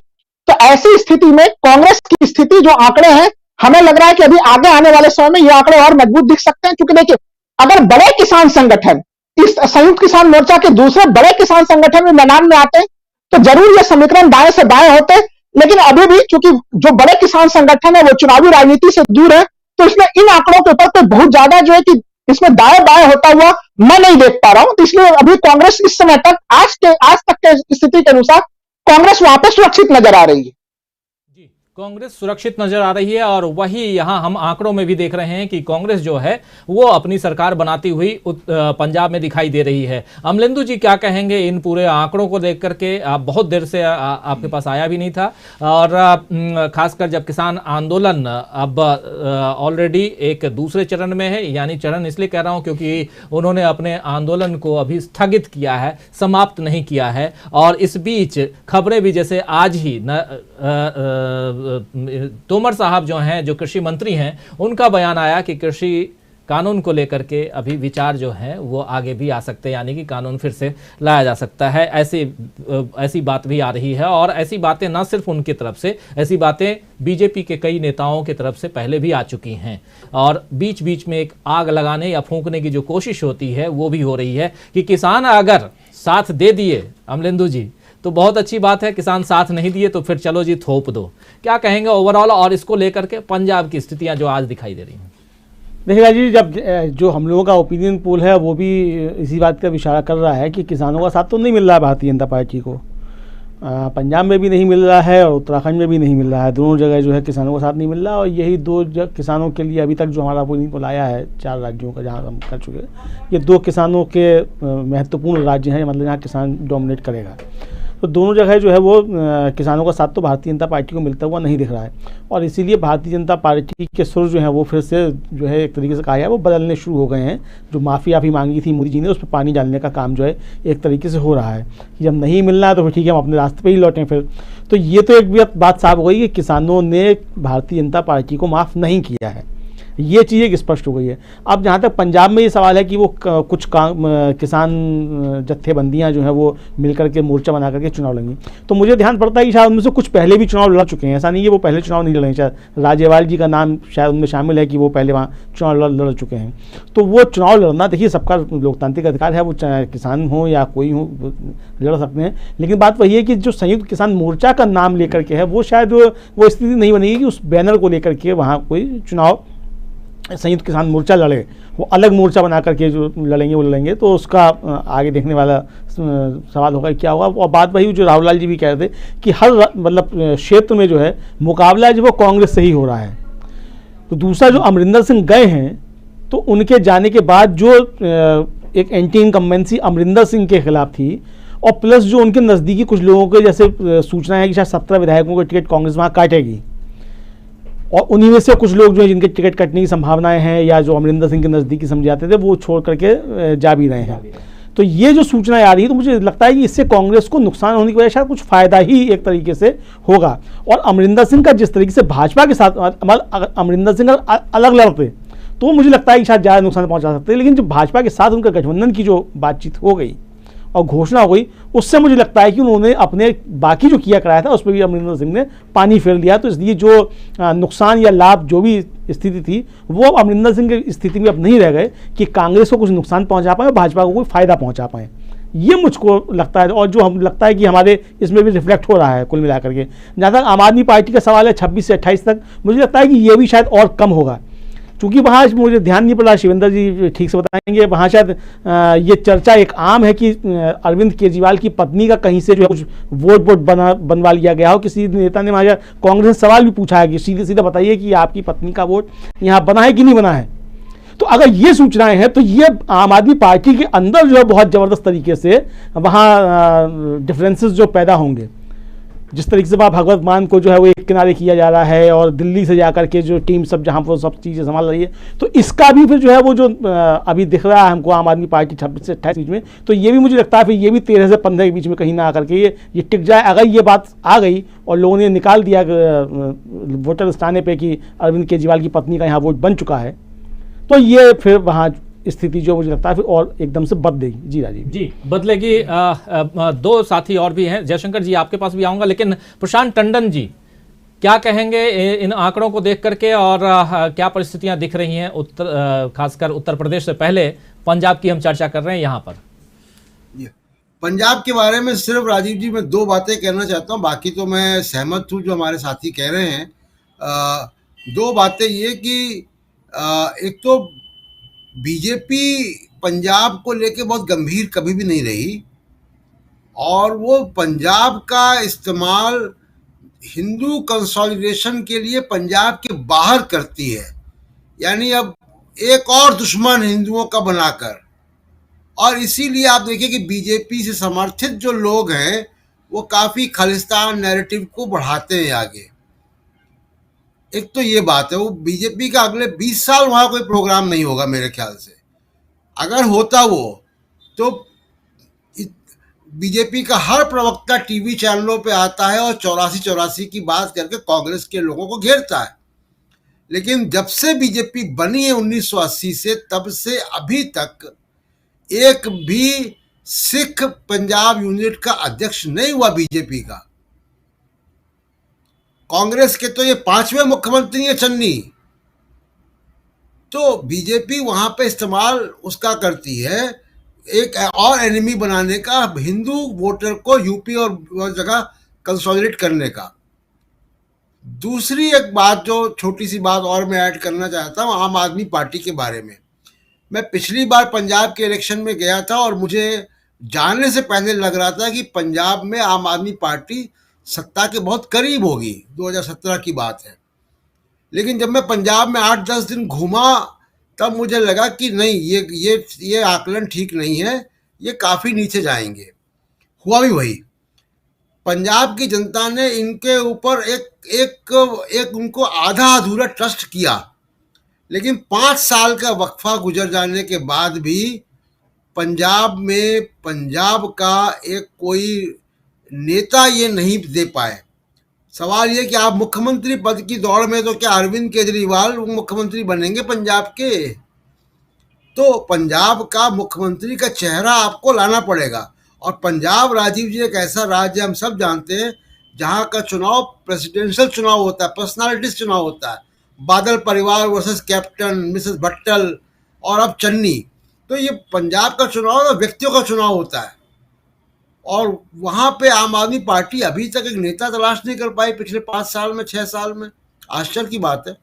S5: तो ऐसी स्थिति में कांग्रेस की स्थिति, जो आंकड़े हैं, हमें लग रहा है कि अभी आगे आने वाले समय में ये आंकड़े और मजबूत दिख सकते हैं। क्योंकि देखिए, अगर बड़े किसान संगठन इस संयुक्त किसान मोर्चा के दूसरे बड़े किसान संगठन में मैदान में आते, तो जरूर ये समीकरण दाएं से बाएं होते। लेकिन अभी भी चूंकि जो बड़े किसान संगठन है वो चुनावी राजनीति से दूर है, तो इसमें इन आंकड़ों के ऊपर तो बहुत ज्यादा जो है कि इसमें दाएं बाएं होता हुआ मैं नहीं देख पा रहा हूं। तो इसलिए अभी कांग्रेस इस समय तक आज तक के स्थिति के अनुसार कांग्रेस वहां पे सुरक्षित नजर आ रही है।
S1: जी, कांग्रेस सुरक्षित नजर आ रही है और वही यहां हम आंकड़ों में भी देख रहे हैं कि कांग्रेस जो है वो अपनी सरकार बनाती हुई पंजाब में दिखाई दे रही है। अमलेंदु जी क्या कहेंगे इन पूरे आंकड़ों को देख करके? आप बहुत देर से आपके पास आया भी नहीं था और खासकर जब किसान आंदोलन अब ऑलरेडी एक दूसरे चरण में है, यानी चरण इसलिए कह रहा हूं क्योंकि उन्होंने अपने आंदोलन को अभी स्थगित किया है, समाप्त नहीं किया है। और इस बीच खबरें भी जैसे आज ही तोमर साहब जो हैं, जो कृषि मंत्री हैं, उनका बयान आया कि कृषि कानून को लेकर के अभी विचार जो है वो आगे भी आ सकते हैं, यानी कि कानून फिर से लाया जा सकता है। ऐसी बात भी आ रही है और ऐसी बातें न सिर्फ उनकी तरफ से, ऐसी बातें बीजेपी के कई नेताओं की तरफ से पहले भी आ चुकी हैं। और बीच बीच में एक आग लगाने या फूंकने की जो कोशिश होती है वो भी हो रही है कि किसान अगर साथ दे दिए अमलेंदु जी तो बहुत अच्छी बात है, किसान साथ नहीं दिए तो फिर चलो जी थोप दो। क्या कहेंगे ओवरऑल और इसको लेकर के पंजाब की स्थितियां जो आज दिखाई दे रही हैं?
S6: देखिएगा जी, जब जो हम लोगों का ओपिनियन पोल है वो भी इसी बात का इशारा कर रहा है कि किसानों का साथ तो नहीं मिल रहा है भारतीय जनता पार्टी को। पंजाब में भी नहीं मिल रहा है और उत्तराखंड में भी नहीं मिल रहा है, दोनों जगह जो है किसानों का साथ नहीं मिल रहा। और यही दो किसानों के लिए अभी तक जो हमारा ओपिनियन पोल आया है 4 राज्यों का जहाँ हम कर चुके हैं, ये 2 किसानों के महत्वपूर्ण राज्य हैं, मतलब जहाँ किसान डोमिनेट करेगा। तो दोनों जगह जो है वो किसानों का साथ तो भारतीय जनता पार्टी को मिलता हुआ नहीं दिख रहा है। और इसीलिए भारतीय जनता पार्टी के सुर जो है वो फिर से जो है एक तरीके से कहा है वो बदलने शुरू हो गए हैं। जो माफ़ी मांगी थी मोदी जी ने, उस पर पानी डालने का काम जो है एक तरीके से हो रहा है कि जब नहीं मिलना है तो फिर ठीक है हम अपने रास्ते पर ही लौटें फिर। तो ये तो एक बात साफ हो गई कि किसानों ने भारतीय जनता पार्टी को माफ़ नहीं किया है, ये चीज़ एक स्पष्ट हो गई है। अब जहाँ तक पंजाब में ये सवाल है कि वो कुछ किसान जत्थेबंदियाँ जो हैं वो मिलकर के मोर्चा बना करके चुनाव लड़ेंगी, तो मुझे ध्यान पड़ता है कि शायद उनमें से कुछ पहले भी चुनाव लड़ चुके हैं। ऐसा नहीं है वो पहले चुनाव नहीं लड़े, शायद राजेवाल जी का नाम शायद उनमें शामिल है कि वो पहले वहाँ चुनाव लड़ चुके हैं। तो वो चुनाव लड़ना, देखिए सबका लोकतांत्रिक अधिकार है, वो चाहे किसान हो या कोई हो लड़ सकते हैं। लेकिन बात वही है कि जो संयुक्त किसान मोर्चा का नाम लेकर के है वो शायद वो स्थिति नहीं बनेगी कि उस बैनर को लेकर के वहाँ कोई चुनाव संयुक्त किसान मोर्चा लड़े, वो अलग मोर्चा बना करके जो लड़ेंगे वो लड़ेंगे। तो उसका आगे देखने वाला सवाल होगा क्या होगा। और बात वही जो राहुल लाल जी भी कह रहे थे कि हर मतलब क्षेत्र में जो है मुकाबला जो वो कांग्रेस से ही हो रहा है। तो दूसरा जो अमरिंदर सिंह गए हैं तो उनके जाने के बाद जो एक एंटी इनकम्बेंसी अमरिंदर सिंह के खिलाफ थी, और प्लस जो उनके नज़दीकी कुछ लोगों के जैसे सूचना है कि शायद 17 विधायकों की टिकट कांग्रेस वहाँ काटेगी, और उन्हीं में से कुछ लोग जो है जिनके टिकट कटने की संभावनाएं हैं या जो अमरिंदर सिंह के नज़दीकी समझे जाते थे वो छोड़ करके जा भी रहे हैं। तो ये जो सूचनाएं आ रही है तो मुझे लगता है कि इससे कांग्रेस को नुकसान होने की वजह शायद कुछ फायदा ही एक तरीके से होगा। और अमरिंदर सिंह का जिस तरीके से भाजपा के साथ अमरिंदर सिंह अलग लड़ते तो मुझे लगता है कि शायद ज़्यादा नुकसान पहुंचा सकते हैं। लेकिन जब भाजपा के साथ उनका गठबंधन की जो बातचीत हो गई और घोषणा हो गई, उससे मुझे लगता है कि उन्होंने अपने बाकी जो किया कराया था उस पर भी अमरिंदर सिंह ने पानी फेर दिया। तो इसलिए जो नुकसान या लाभ जो भी स्थिति थी वो अमरिंदर सिंह की स्थिति में अब नहीं रह गए कि कांग्रेस को कुछ नुकसान पहुंचा पाए और भाजपा को कोई फायदा पहुंचा पाए, ये मुझको लगता है। और जो हम लगता है कि हमारे इसमें भी रिफ्लेक्ट हो रहा है कुल मिलाकर के। जहाँ तक आम आदमी पार्टी का सवाल है 26 से 28 तक, मुझे लगता है कि ये भी शायद और कम होगा, क्योंकि वहाँ मुझे ध्यान नहीं पड़ा, शिवेंद्र जी ठीक से बताएंगे, वहाँ शायद ये चर्चा एक आम है कि अरविंद केजरीवाल की पत्नी का कहीं से जो है कुछ वोट बनवा लिया गया हो। किसी नेता ने वहाँ कांग्रेस ने सवाल भी पूछा है कि सीधे सीधे बताइए कि आपकी पत्नी का वोट यहाँ बना है कि नहीं बना है। तो अगर ये सूचनाएं हैं तो ये आम आदमी पार्टी के अंदर जो है बहुत ज़बरदस्त तरीके से वहाँ डिफरेंसेस जो पैदा होंगे। जिस तरीके से वहाँ भगवत मान को जो है वो एक किनारे किया जा रहा है और दिल्ली से जाकर के जो टीम सब जहाँ वो सब चीज़ें संभाल रही है, तो इसका भी फिर जो है वो जो अभी दिख रहा है हमको आम आदमी पार्टी 26 से 28 बीच में, तो ये भी मुझे लगता है फिर ये भी 13 से 15 के बीच में कहीं ना आकर के ये टिक जाए। अगर ये बात आ गई और लोगों ने निकाल दिया वोटर लिस्ट आने पर कि अरविंद केजरीवाल की पत्नी का यहाँ वोट बन चुका है, तो ये फिर वहाँ स्थिति जो मुझे लगता है फिर और एकदम से बदलेगी। जी राजीव
S1: जी बदलेगी। 2 साथी और भी हैं, जयशंकर जी आपके पास भी आऊंगा, लेकिन प्रशांत टंडन जी क्या कहेंगे इन आंकड़ों को देख करके और क्या परिस्थितियां दिख रही हैं खासकर उत्तर प्रदेश से पहले पंजाब की हम चर्चा कर रहे हैं यहाँ पर।
S7: पंजाब के बारे में सिर्फ राजीव जी मैं 2 बातें कहना चाहता हूँ, बाकी तो मैं सहमत हूँ जो हमारे साथी कह रहे हैं। 2 बातें ये कि एक तो बीजेपी पंजाब को लेके बहुत गंभीर कभी भी नहीं रही, और वो पंजाब का इस्तेमाल हिंदू कंसोलिडेशन के लिए पंजाब के बाहर करती है, यानी अब एक और दुश्मन हिंदुओं का बनाकर। और इसीलिए आप देखिए कि बीजेपी से समर्थित जो लोग हैं वो काफी खालिस्तान नैरेटिव को बढ़ाते हैं आगे। एक तो ये बात है, वो बीजेपी का अगले 20 साल वहां कोई प्रोग्राम नहीं होगा मेरे ख्याल से। अगर होता वो तो बीजेपी का हर प्रवक्ता टीवी चैनलों पे आता है और 84 की बात करके कांग्रेस के लोगों को घेरता है। लेकिन जब से बीजेपी बनी है 1980 से, तब से अभी तक एक भी सिख पंजाब यूनिट का अध्यक्ष नहीं हुआ बीजेपी का। कांग्रेस के तो ये 5वें मुख्यमंत्री है चन्नी। तो बीजेपी वहां पे इस्तेमाल उसका करती है एक और एनिमी बनाने का, हिंदू वोटर को यूपी और जगह कंसोलिडेट करने का। दूसरी एक बात, जो छोटी सी बात और मैं ऐड करना चाहता हूँ आम आदमी पार्टी के बारे में। मैं पिछली बार पंजाब के इलेक्शन में गया था और मुझे जाने से पहले लग रहा था कि पंजाब में आम आदमी पार्टी सत्ता के बहुत करीब होगी, 2017 की बात है। लेकिन जब मैं पंजाब में 8-10 दिन घूमा तब मुझे लगा कि नहीं, ये आकलन ठीक नहीं है, ये काफ़ी नीचे जाएंगे। हुआ भी वही। पंजाब की जनता ने इनके ऊपर एक उनको आधा अधूरा ट्रस्ट किया, लेकिन 5 साल का वक्फा गुजर जाने के बाद भी पंजाब में पंजाब का एक कोई नेता ये नहीं दे पाए। सवाल ये कि आप मुख्यमंत्री पद की दौड़ में, तो क्या अरविंद केजरीवाल मुख्यमंत्री बनेंगे पंजाब के? तो पंजाब का मुख्यमंत्री का चेहरा आपको लाना पड़ेगा। और पंजाब, राजीव जी, एक ऐसा राज्य हम सब जानते हैं जहाँ का चुनाव प्रेसिडेंशियल चुनाव होता है, पर्सनालिटीज चुनाव होता है। बादल परिवार वर्सेस कैप्टन, मिसेस भट्टल और अब चन्नी। तो ये पंजाब का चुनाव तो व्यक्तियों का चुनाव होता है। और वहां पे आम आदमी पार्टी अभी तक एक नेता तलाश नहीं कर पाई पिछले 5 साल में, 6 साल में। आश्चर्य की बात है।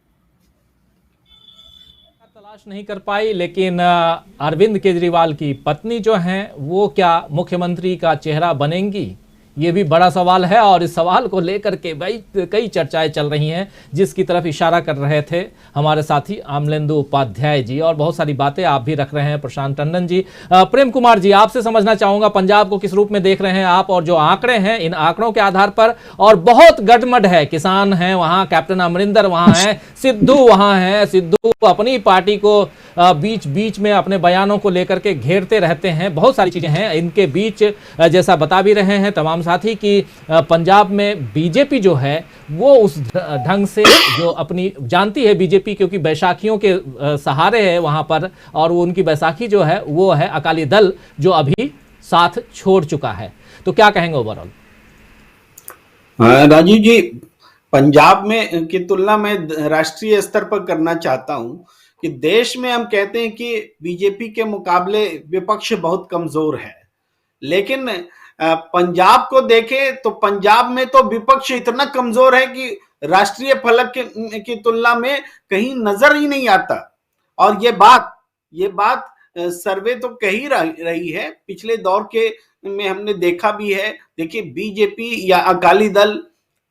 S1: तलाश नहीं कर पाई, लेकिन अरविंद केजरीवाल की पत्नी जो हैं वो क्या मुख्यमंत्री का चेहरा बनेंगी, ये भी बड़ा सवाल है। और इस सवाल को लेकर के भाई कई चर्चाएं चल रही हैं, जिसकी तरफ इशारा कर रहे थे हमारे साथी अमलेंदु उपाध्याय जी, और बहुत सारी बातें आप भी रख रहे हैं प्रशांत टंडन जी। प्रेम कुमार जी, आपसे समझना चाहूंगा पंजाब को किस रूप में देख रहे हैं आप, और जो आंकड़े हैं इन आंकड़ों के आधार पर, और बहुत गडमड है, किसान हैं वहां, कैप्टन अमरिंदर वहां हैं, सिद्धू वहां हैं, सिद्धू अपनी पार्टी को बीच बीच में अपने बयानों को लेकर के घेरते रहते हैं, बहुत सारी चीजें हैं इनके बीच। जैसा बता भी रहे हैं तमाम साथी कि पंजाब में बीजेपी जो है वो उस ढंग से जो अपनी जानती है बीजेपी, क्योंकि बैसाखियों के सहारे है वहां पर, और वो उनकी बैसाखी जो है वो है अकाली दल, जो अभी साथ छोड़ चुका है। तो क्या कहेंगे ओवरऑल?
S8: राजीव जी, पंजाब में की तुलना में राष्ट्रीय स्तर पर करना चाहता हूं कि देश में हम कहते हैं कि बीजेपी के मुकाबले विपक्ष बहुत कमजोर है, लेकिन पंजाब को देखें तो पंजाब में तो विपक्ष इतना कमजोर है कि राष्ट्रीय फलक की तुलना में कहीं नजर ही नहीं आता। और ये बात सर्वे तो कह ही रही है, पिछले दौर के में हमने देखा भी है। देखिए, बीजेपी या अकाली दल,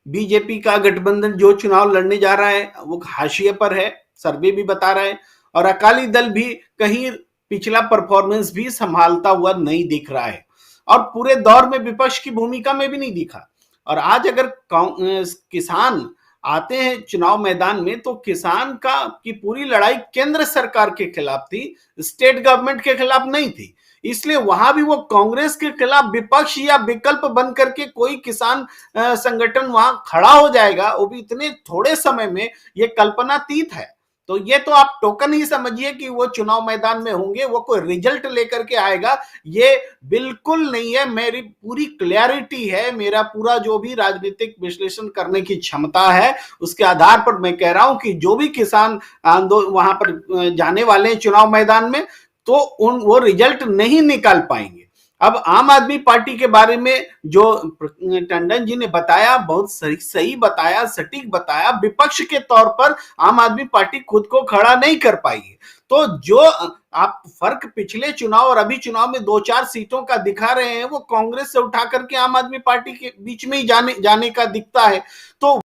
S8: बीजेपी का गठबंधन जो चुनाव लड़ने जा रहा है वो हाशिए पर है, सर्वे भी बता रहा है, और अकाली दल भी कहीं पिछला परफॉर्मेंस भी संभालता हुआ नहीं दिख रहा है, और पूरे दौर में विपक्ष की भूमिका में भी नहीं दिखा। और आज अगर किसान आते हैं चुनाव मैदान में, तो किसान की पूरी लड़ाई केंद्र सरकार के खिलाफ थी, स्टेट गवर्नमेंट के खिलाफ नहीं थी। इसलिए वहां भी वो कांग्रेस के खिलाफ विपक्ष या विकल्प बन करके कोई किसान संगठन वहां खड़ा हो जाएगा, वो भी इतने थोड़े समय में, ये कल्पनातीत है। तो ये तो आप टोकन ही समझिए कि वो चुनाव मैदान में होंगे, वो कोई रिजल्ट लेकर के आएगा, ये बिल्कुल नहीं है। मेरी पूरी क्लैरिटी है, मेरा पूरा जो भी राजनीतिक विश्लेषण करने की क्षमता है, उसके आधार पर मैं कह रहा हूं कि जो भी किसान आंदोलन वहां पर जाने वाले हैं चुनाव मैदान में, तो वो रिजल्ट नहीं निकाल पाएंगे। अब आम आदमी पार्टी के बारे में जो टंडन जी ने बताया, बहुत सही बताया, सटीक बताया। विपक्ष के तौर पर आम आदमी पार्टी खुद को खड़ा नहीं कर पाई है। तो जो आप फर्क पिछले चुनाव और अभी चुनाव में 2-4 सीटों का दिखा रहे हैं, वो कांग्रेस से उठा करके आम आदमी पार्टी के बीच में ही जाने का दिखता है। तो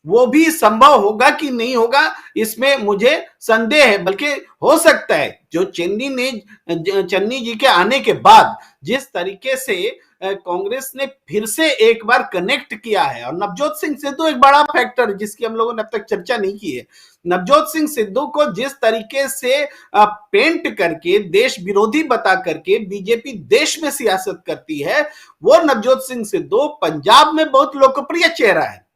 S8: वो भी संभव होगा कि नहीं होगा, इसमें मुझे संदेह है। बल्कि हो सकता है जो चन्नी जी के आने के बाद जिस तरीके से कांग्रेस ने फिर से एक बार कनेक्ट किया है, और नवजोत सिंह सिद्धू एक बड़ा फैक्टर जिसकी हम लोगों ने अब तक चर्चा नहीं की है। नवजोत सिंह सिद्धू को जिस तरीके से पेंट करके, देश विरोधी बता करके बीजेपी देश में सियासत करती है, वो नवजोत सिंह सिद्धू पंजाब में बहुत लोकप्रिय चेहरा है।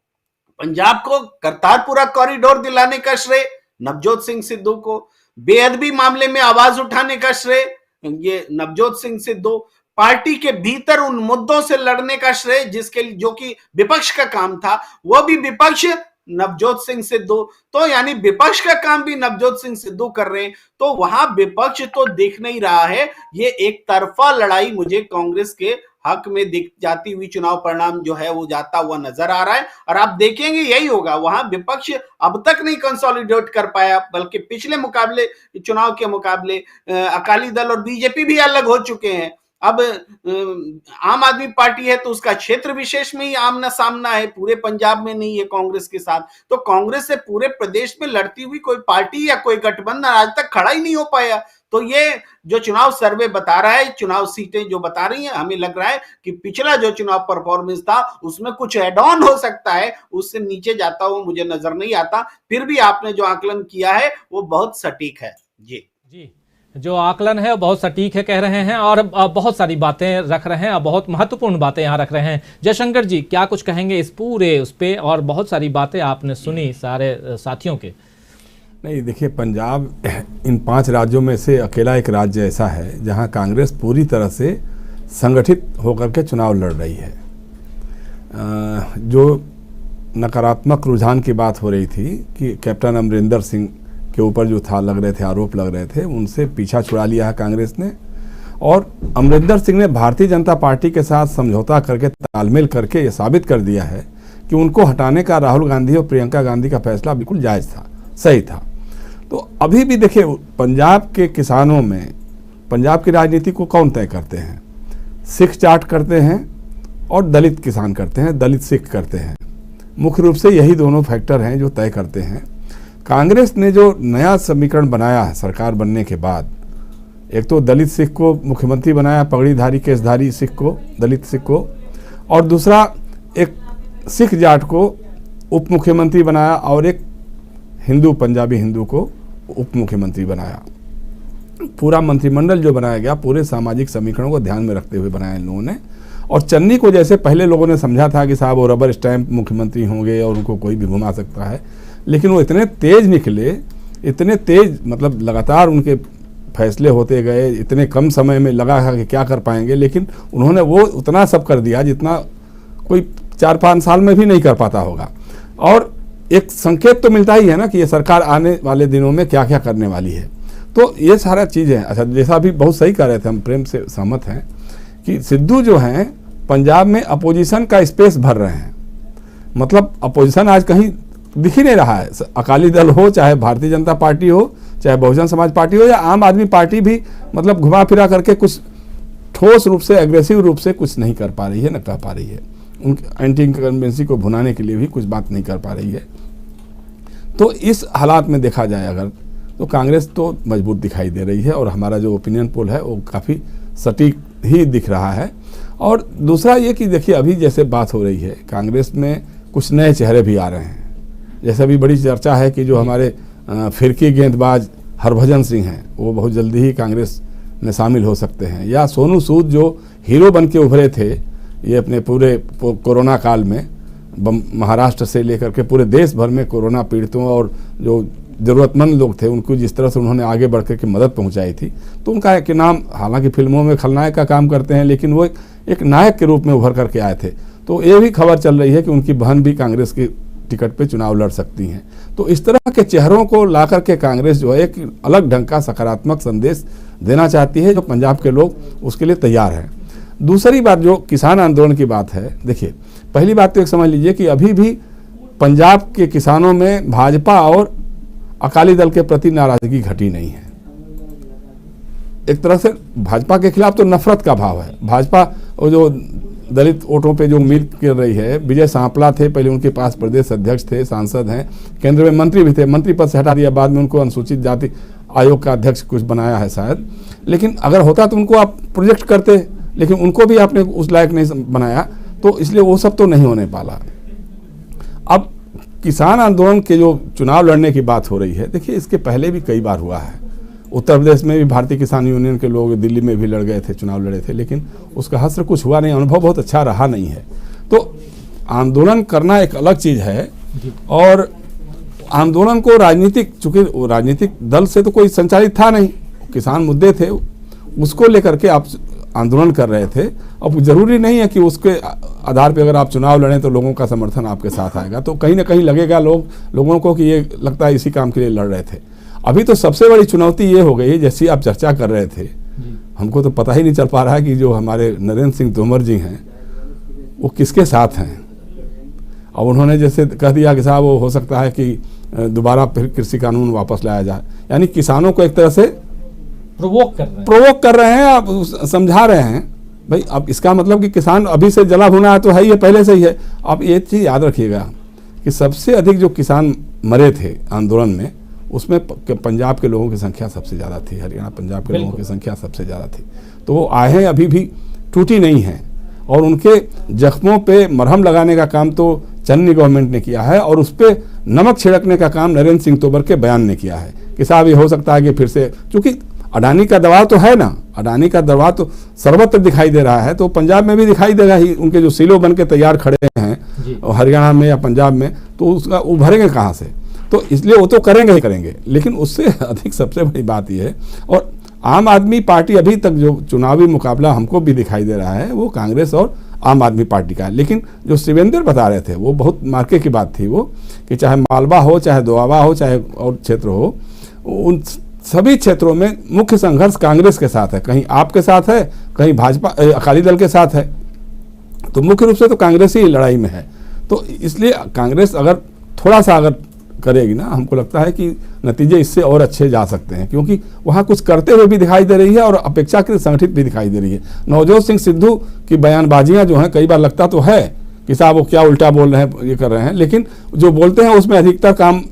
S8: पंजाब को करतारपुरा कॉरिडोर दिलाने का श्रेय नवजोत सिंह सिद्धू को, बेअदबी मामले में आवाज उठाने का श्रेय ये नवजोत सिंह सिद्धू, पार्टी के भीतर उन मुद्दों से लड़ने का श्रेय जो कि विपक्ष का काम था, वो भी विपक्ष नवजोत सिंह सिद्धू। तो यानी विपक्ष का काम भी नवजोत सिंह सिद्धू कर रहे हैं। तो वहां विपक्ष तो दिख नहीं रहा है। ये एक तरफा लड़ाई मुझे कांग्रेस के हक में दिख जाती हुई चुनाव परिणाम जो है वो जाता हुआ नजर आ रहा है। और आप देखेंगे यही होगा, वहां विपक्ष अब तक नहीं कंसोलिडेट कर पाया, बल्कि पिछले मुकाबले, चुनाव के मुकाबले अकाली दल और बीजेपी भी अलग हो चुके हैं। अब आम आदमी पार्टी है तो उसका क्षेत्र विशेष में ही आमना सामना है, पूरे पंजाब में नहीं है कांग्रेस के साथ। तो कांग्रेस से पूरे प्रदेश में लड़ती हुई कोई पार्टी या कोई गठबंधन आज तक खड़ा ही नहीं हो पाया। तो ये जो चुनाव सर्वे बता रहा है, चुनाव सीटें जो बता रही हैं, हमें लग रहा है कि पिछला जो चुनाव परफॉर्मेंस था उसमें कुछ एड ऑन हो सकता है, उससे नीचे जाता हुआ मुझे नजर नहीं आता। फिर भी आपने जो आकलन किया है वो बहुत सटीक है। जी,
S1: जो आकलन है बहुत सटीक है कह रहे हैं, और बहुत सारी बातें रख रहे हैं, और बहुत महत्वपूर्ण बातें यहाँ रख रहे हैं। जयशंकर जी क्या कुछ कहेंगे इस पूरे उस पे, और बहुत सारी बातें आपने सुनी सारे साथियों के।
S9: नहीं, देखिए, पंजाब इन 5 राज्यों में से अकेला एक राज्य ऐसा है जहां कांग्रेस पूरी तरह से संगठित होकर के चुनाव लड़ रही है। जो नकारात्मक रुझान की बात हो रही थी कि कैप्टन अमरिंदर सिंह के ऊपर जो था लग रहे थे, आरोप लग रहे थे, उनसे पीछा छुड़ा लिया है कांग्रेस ने। और अमरिंदर सिंह ने भारतीय जनता पार्टी के साथ समझौता करके, तालमेल करके ये साबित कर दिया है कि उनको हटाने का राहुल गांधी और प्रियंका गांधी का फैसला बिल्कुल जायज़ था, सही था। तो अभी भी देखिए, पंजाब के किसानों में पंजाब की राजनीति को कौन तय करते हैं? सिख जाट करते हैं और दलित किसान करते हैं, दलित सिख करते हैं। मुख्य रूप से यही दोनों फैक्टर हैं जो तय करते हैं। कांग्रेस ने जो नया समीकरण बनाया है सरकार बनने के बाद, एक तो दलित सिख को मुख्यमंत्री बनाया, पगड़ीधारी केसधारी सिख को, दलित सिख को, और दूसरा एक सिख जाट को उप मुख्यमंत्री बनाया, और एक हिंदू, पंजाबी हिंदू को उप मुख्यमंत्री बनाया। पूरा मंत्रिमंडल जो बनाया गया पूरे सामाजिक समीकरणों को ध्यान में रखते हुए बनाया इन लोगों ने। और चन्नी को जैसे पहले लोगों ने समझा था कि साहब वो रबर स्टैंप मुख्यमंत्री होंगे और उनको कोई भी घुमा सकता है, लेकिन वो इतने तेज निकले, इतने तेज, मतलब लगातार उनके फैसले होते गए, इतने कम समय में लगा कि क्या कर पाएंगे, लेकिन उन्होंने वो उतना सब कर दिया जितना कोई 4-5 साल में भी नहीं कर पाता होगा। और एक संकेत तो मिलता ही है ना कि ये सरकार आने वाले दिनों में क्या क्या करने वाली है। तो ये सारा चीज़ें, अच्छा, जैसा भी बहुत सही कह रहे थे, हम प्रेम से सहमत हैं कि सिद्धू जो हैं पंजाब में अपोजिशन का स्पेस भर रहे हैं। मतलब अपोजिशन आज कहीं दिख ही नहीं रहा है। अकाली दल हो, चाहे भारतीय जनता पार्टी हो, चाहे बहुजन समाज पार्टी हो, या आम आदमी पार्टी भी मतलब घुमा फिरा करके कुछ ठोस रूप से, एग्रेसिव रूप से कुछ नहीं कर पा रही है, न कह पा रही है। उनकी एंटी इनकम्बेंसी को भुनाने के लिए भी कुछ बात नहीं कर पा रही है। तो इस हालात में देखा जाए अगर, तो कांग्रेस तो मजबूत दिखाई दे रही है, और हमारा जो ओपिनियन पोल है वो काफ़ी सटीक ही दिख रहा है। और दूसरा ये कि देखिए, अभी जैसे बात हो रही है, कांग्रेस में कुछ नए चेहरे भी आ रहे हैं। जैसे अभी बड़ी चर्चा है कि जो हमारे फिरकी गेंदबाज हरभजन सिंह हैं, वो बहुत जल्दी ही कांग्रेस में शामिल हो सकते हैं। या सोनू सूद जो हीरो बन के उभरे थे ये अपने पूरे कोरोना काल में, महाराष्ट्र से लेकर के पूरे देश भर में कोरोना पीड़ितों और जो ज़रूरतमंद लोग थे उनको जिस तरह से उन्होंने आगे बढ़ कर के मदद पहुंचाई थी, तो उनका एक नाम, हालांकि फिल्मों में खलनायक का काम करते हैं, लेकिन वो एक नायक के रूप में उभर करके आए थे। तो ये भी खबर चल रही है कि उनकी बहन भी कांग्रेस की टिकट पे चुनाव लड़ सकती हैं। तो इस तरह के चेहरों को ला करके कांग्रेस जो है एक अलग ढंग का सकारात्मक संदेश देना चाहती है, जो पंजाब के लोग उसके लिए तैयार हैं। दूसरी बात जो किसान आंदोलन की बात है, देखिए पहली बात तो एक समझ लीजिए कि अभी भी पंजाब के किसानों में भाजपा और अकाली दल के प्रति नाराजगी घटी नहीं है। एक तरह से भाजपा के खिलाफ तो नफरत का भाव है। भाजपा वो जो दलित वोटों पे जो उम्मीद कर रही है, विजय सांपला थे पहले, उनके पास प्रदेश अध्यक्ष थे, सांसद हैं, केंद्र में मंत्री भी थे, मंत्री पद से हटा दिया, बाद में उनको अनुसूचित जाति आयोग का अध्यक्ष कुछ बनाया है शायद। लेकिन अगर होता तो उनको आप प्रोजेक्ट करते, लेकिन उनको भी आपने उस लायक नहीं बनाया, तो इसलिए वो सब तो नहीं होने पाला। अब किसान आंदोलन के जो चुनाव लड़ने की बात हो रही है, देखिए इसके पहले भी कई बार हुआ है। उत्तर प्रदेश में भी भारतीय किसान यूनियन के लोग दिल्ली में भी लड़ गए थे, चुनाव लड़े थे, लेकिन उसका हस्र कुछ हुआ नहीं, अनुभव बहुत अच्छा रहा नहीं है। तो आंदोलन करना एक अलग चीज़ है, और आंदोलन को राजनीतिक, चूंकि राजनीतिक दल से तो कोई संचालित था नहीं, किसान मुद्दे थे, उसको लेकर के आप आंदोलन कर रहे थे। अब जरूरी नहीं है कि उसके आधार पे अगर आप चुनाव लड़ें तो लोगों का समर्थन आपके साथ आएगा, तो कहीं ना कहीं लगेगा लोगों को कि ये लगता है इसी काम के लिए लड़ रहे थे। अभी तो सबसे बड़ी चुनौती ये हो गई, जैसी आप चर्चा कर रहे थे, हमको तो पता ही नहीं चल पा रहा है कि जो हमारे नरेंद्र सिंह तोमर जी हैं वो किसके साथ हैं। अब उन्होंने जैसे कह दिया कि साहब वो हो सकता है कि दोबारा फिर कृषि कानून वापस लाया जाए, यानी किसानों को एक तरह से प्रोवोक कर रहे हैं, आप समझा रहे हैं भाई। अब इसका मतलब कि किसान अभी से जला भुना है तो है ही, पहले से ही है। आप ये चीज़ याद रखिएगा कि सबसे अधिक जो किसान मरे थे आंदोलन में, उसमें पंजाब के लोगों की संख्या सबसे ज़्यादा थी, हरियाणा पंजाब के लोगों की संख्या सबसे ज़्यादा थी। तो वो आहें अभी भी टूटी नहीं हैं, और उनके जख्मों पे मरहम लगाने का काम तो चन्नी गवर्नमेंट ने किया है, और उस पर नमक छिड़कने का काम नरेंद्र सिंह तोमर के बयान ने किया है कि साहब ये हो सकता है कि फिर से, चूँकि अडानी का दबाव तो है ना, अडानी का दबाव तो सर्वत्र दिखाई दे रहा है, तो पंजाब में भी दिखाई देगा ही। उनके जो सिलो बन के तैयार खड़े हैं और हरियाणा में या पंजाब में, तो उसका उभरेंगे कहाँ से? तो इसलिए वो तो करेंगे ही करेंगे, लेकिन उससे अधिक सबसे बड़ी बात यह है, और आम आदमी पार्टी अभी तक जो चुनावी मुकाबला हमको भी दिखाई दे रहा है वो कांग्रेस और आम आदमी पार्टी का है। लेकिन जो शिवेंद्र बता रहे थे वो बहुत मार्के की बात थी, वो कि चाहे मालवा हो, चाहे दोआबा हो, चाहे और क्षेत्र हो, उन सभी क्षेत्रों में मुख्य संघर्ष कांग्रेस के साथ है। कहीं आपके साथ है, कहीं भाजपा अकाली दल के साथ है, तो मुख्य रूप से तो कांग्रेस ही लड़ाई में है। तो इसलिए कांग्रेस अगर थोड़ा सा अगर करेगी ना, हमको लगता है कि नतीजे इससे और अच्छे जा सकते हैं, क्योंकि वहाँ कुछ करते हुए भी दिखाई दे रही है और अपेक्षाकृत संगठित भी दिखाई दे रही है। नवजोत सिंह सिद्धू की बयानबाजियाँ जो हैं, कई बार लगता तो है कि साहब वो क्या उल्टा बोल रहे हैं, ये कर रहे हैं, लेकिन जो बोलते हैं उसमें अधिकतर काम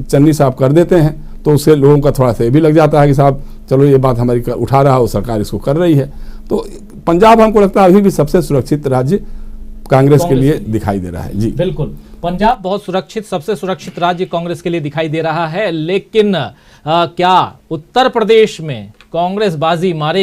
S9: चन्नी साहब कर देते हैं, तो उससे लोगों का थोड़ा सा ये भी लग जाता है कि साहब चलो ये बात हमारी उठा रहा हो, सरकार इसको कर रही है। तो पंजाब हमको लगता है अभी भी सबसे सुरक्षित राज्य कांग्रेस के लिए दिखाई दे रहा है। जी
S1: बिल्कुल, पंजाब बहुत सुरक्षित, सबसे सुरक्षित राज्य कांग्रेस के लिए दिखाई दे रहा है। लेकिन क्या उत्तर प्रदेश में कांग्रेस बाजी मारे